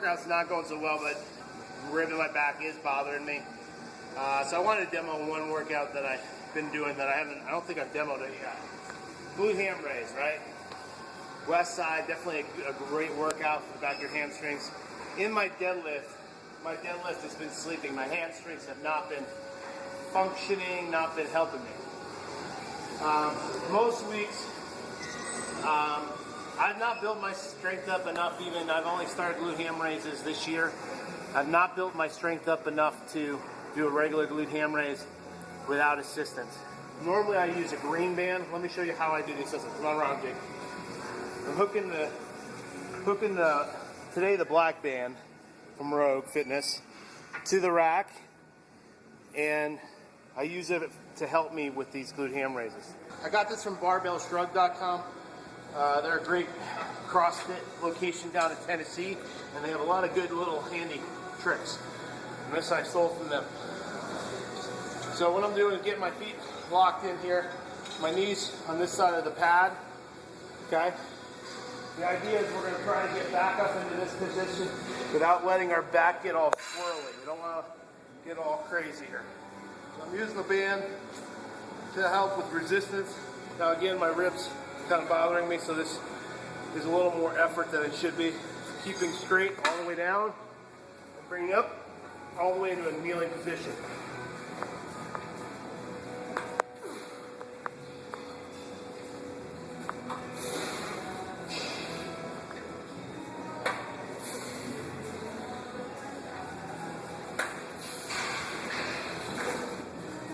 workout's not going so well, but rib in my back is bothering me. So I wanted to demo one workout that I've been doing that I don't think I've demoed it yet. Glute ham raise, right? West side, definitely a great workout for the back of your hamstrings. In my deadlift has been sleeping. My hamstrings have not been functioning, not been helping me. Most weeks, I've not built my strength up enough even. I've only started glute ham raises this year. I've not built my strength up enough to do a regular glute ham raise without assistance. Normally I use a green band. Let me show you how I do the assistance. Come on around, Jake. I'm hooking today the black band from Rogue Fitness to the rack, and I use it to help me with these glute ham raises. I got this from barbellshrug.com. They're a great CrossFit location down in Tennessee, and they have a lot of good little handy tricks. And this I stole from them. So what I'm doing is getting my feet locked in here, my knees on this side of the pad, okay? The idea is we're going to try to get back up into this position without letting our back get all swirly. We don't want to get all crazy here. So I'm using the band to help with resistance. Now again, my ribs kind of bothering me, so this is a little more effort than it should be. Keeping straight all the way down, and bringing up all the way into a kneeling position.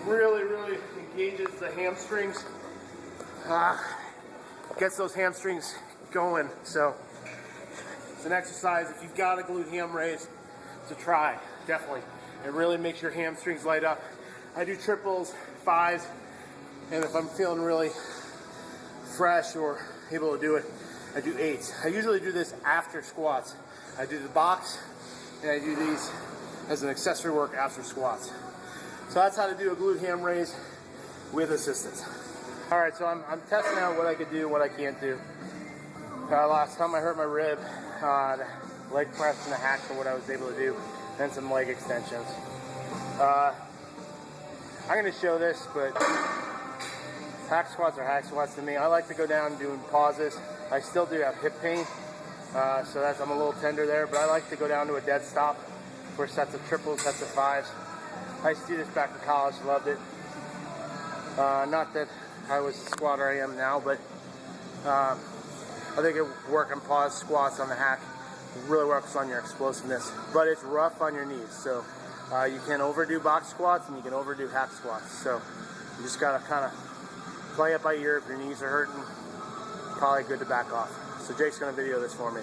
Really engages the hamstrings, gets those hamstrings going. So it's an exercise, if you've got a glute ham raise, to try, definitely. It really makes your hamstrings light up. I do triples, fives, and if I'm feeling really fresh or able to do it, I do eights. I usually do this after squats. I do the box, and I do these as an accessory work after squats. So that's how to do a glute ham raise with assistance. All right, so I'm testing out what I could do, what I can't do. Last time I hurt my rib, the leg press and the hacks are what I was able to do, and some leg extensions. I'm going to show this, but hack squats are hack squats to me. I like to go down doing pauses. I still do have hip pain, so I'm a little tender there, but I like to go down to a dead stop for sets of triples, sets of fives. I used to do this back in college, loved it. Not that I was the squatter I am now, but I think working pause squats on the hack really works on your explosiveness, but it's rough on your knees. So you can overdo box squats and you can overdo hack squats. So you just gotta kind of play it by ear. If your knees are hurting, probably good to back off. So Jake's gonna video this for me.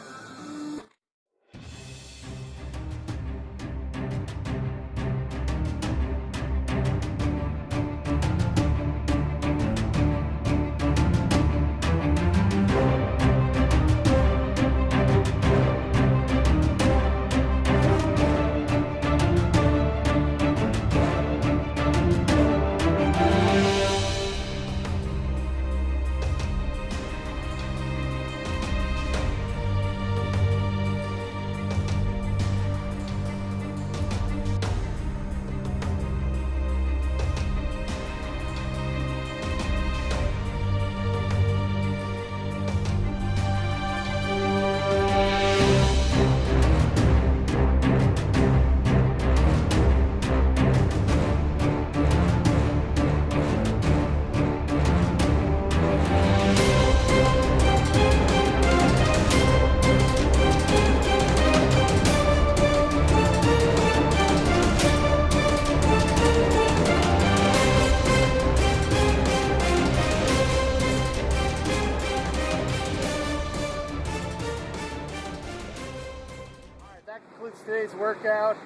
Today's workout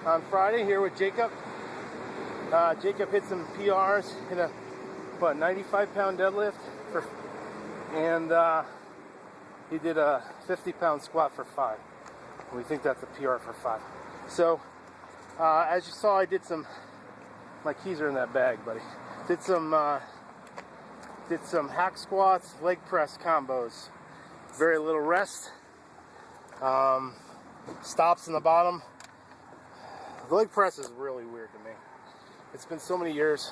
on Friday here with Jacob. Jacob hit some PRs, hit a 95-pound deadlift and he did a 50-pound squat for 5. We think that's a PR for 5. So as you saw, I did some, my keys are in that bag, buddy. Did some hack squats, leg press combos, very little rest. stops in the bottom. The leg press is really weird to me. It's been so many years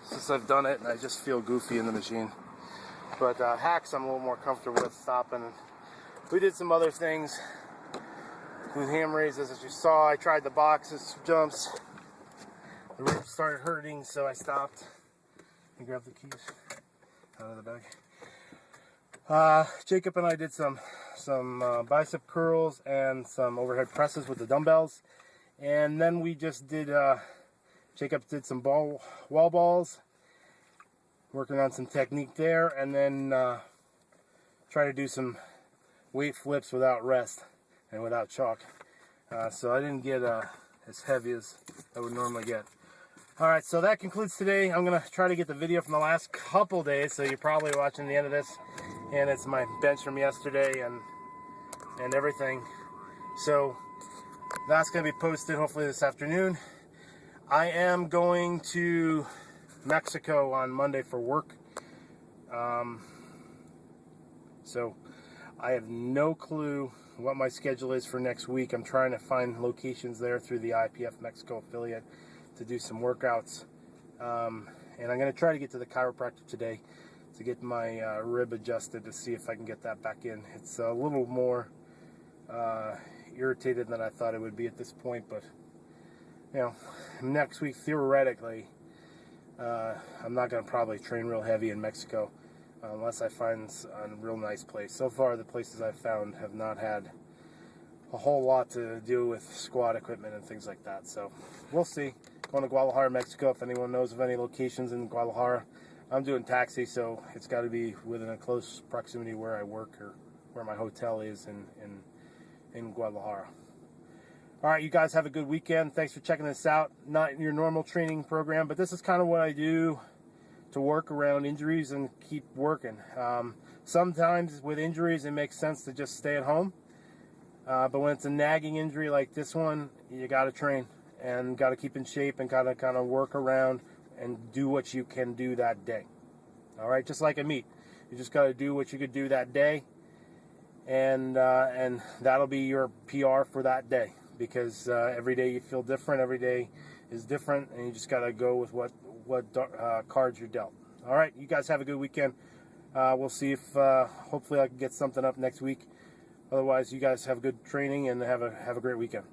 since I've done it, and I just feel goofy in the machine. But hacks I'm a little more comfortable with stopping. We did some other things with ham raises, as you saw. I tried the boxes, jumps. The ribs started hurting, so I stopped and grabbed the keys out of the bag. Jacob and I did some bicep curls and some overhead presses with the dumbbells, and then we just did. Jacob did some wall balls, working on some technique there, and then try to do some weight flips without rest and without chalk. So I didn't get as heavy as I would normally get. Alright, so that concludes today. I'm going to try to get the video from the last couple days, so you're probably watching the end of this, and it's my bench from yesterday and everything. So that's going to be posted hopefully this afternoon. I am going to Mexico on Monday for work. So I have no clue what my schedule is for next week. I'm trying to find locations there through the IPF Mexico affiliate to do some workouts. And I'm going to try to get to the chiropractor today to get my rib adjusted to see if I can get that back in. It's a little more irritated than I thought it would be at this point, but you know, next week theoretically I'm not going to probably train real heavy in Mexico unless I find a real nice place. So far the places I've found have not had a whole lot to do with squat equipment and things like that, so we'll see. Going to Guadalajara, Mexico. If anyone knows of any locations in Guadalajara, I'm doing taxi, so it's got to be within a close proximity where I work or where my hotel is in Guadalajara. Alright, you guys have a good weekend. Thanks for checking this out. Not your normal training program, but this is kind of what I do to work around injuries and keep working. Sometimes with injuries it makes sense to just stay at home, but when it's a nagging injury like this one, you got to train and got to keep in shape and got to kind of work around and do what you can do that day. Alright, just like a meet. You just got to do what you could do that day, and that'll be your PR for that day, because every day you feel different, every day is different, and you just got to go with what cards you're dealt. Alright, you guys have a good weekend. We'll see if hopefully I can get something up next week. Otherwise, you guys have good training and have a great weekend.